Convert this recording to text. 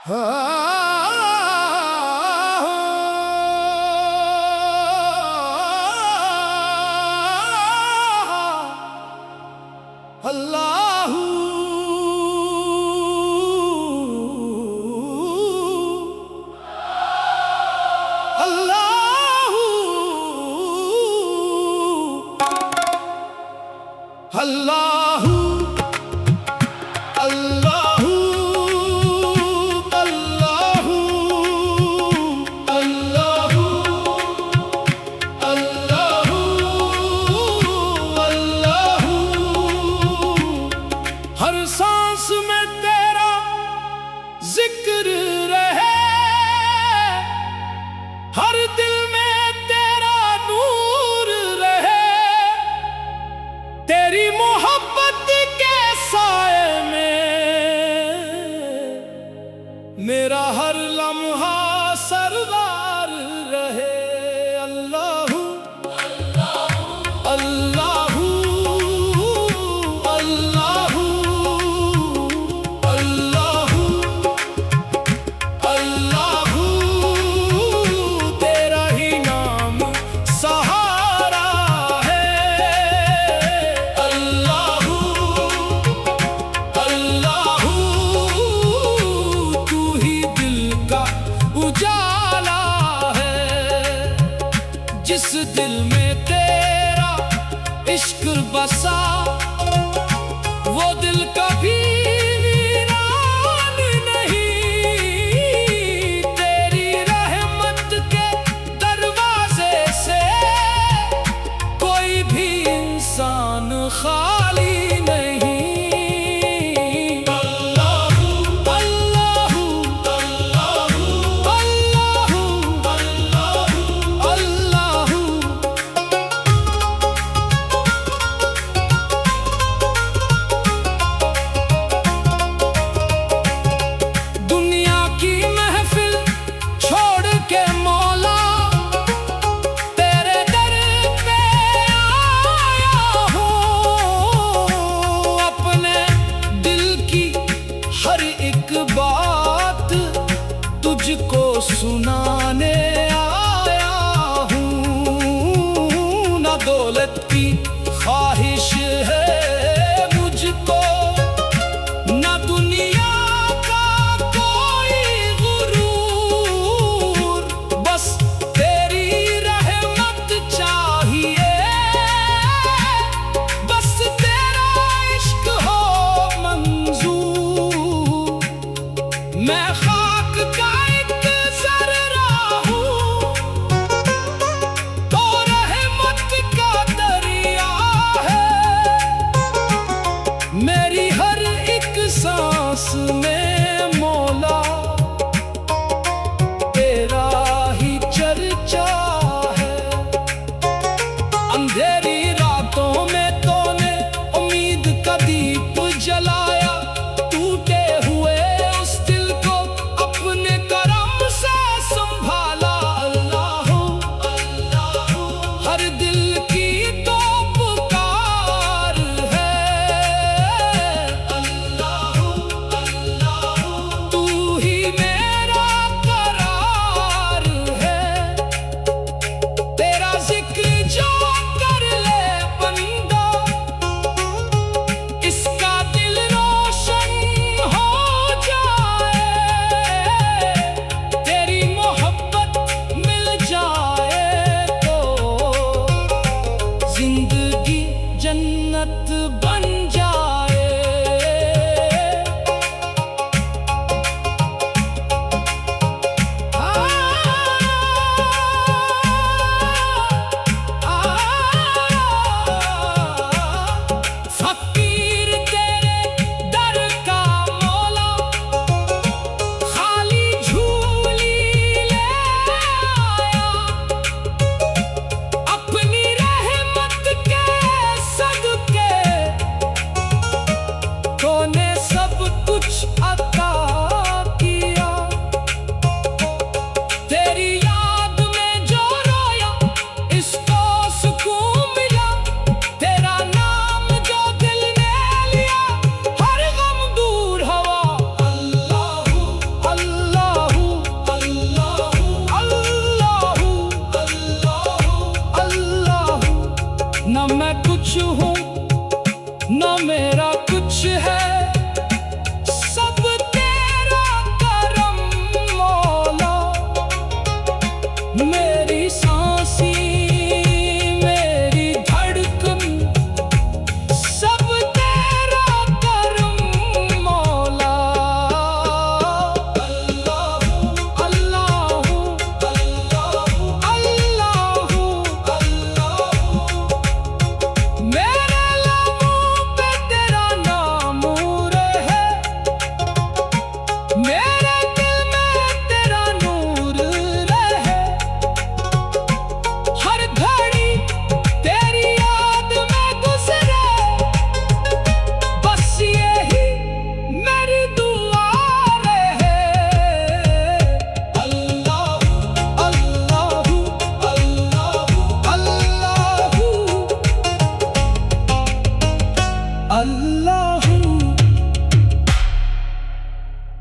अल्लाहू अल्लाहू अल्लाहू अल्लाहू अल्लाहू अल्लाहू अल्लाहू अल्लाहू हर सांस में तेरा जिक्र रहे, हर दिल में तेरा नूर रहे, तेरी मोहब्बत के साए में मेरा हर लम्हा सरदार रहे। अल्लाहू अल्लाहू अल्लाहू अल्लाहू अल्लाहू तेरा ही नाम सहारा है। अल्लाहू अल्लाहू तू ही दिल का उजाला है, जिस दिल में तेरा इश्क बसा वो दिल कभी वीरान नहीं। तेरी रहमत के दरवाजे से कोई भी इंसान खाली नहीं। अल्लाहू अल्लाहू अल्लाहू अल्लाहू अल्लाहू दुनिया की महफिल छोड़ के मौला तेरे दर पे आया हूँ। अपने दिल की हर एक बात तुझको सुनाने आया हूँ। ना दौलत की ख्वाहिश है मुझको, ना दुनिया का कोई गुरूर, बस तेरी रहमत चाहिए, बस तेरा इश्क हो मंजूर। मैं खाक का एक ज़र्रा हूँ तो रहमत का दरिया है। मेरी हर एक सांस में मौला तेरा ही चर्चा है। अंधेरी रातों में तूने उम्मीद का दीप जलाया, टूटे हुए उस दिल को अपने करम से संभाला। अल्लाहू अल्लाहू हर दिल की तो पुकार है। अल्लाहू अल्लाहू अल्लाह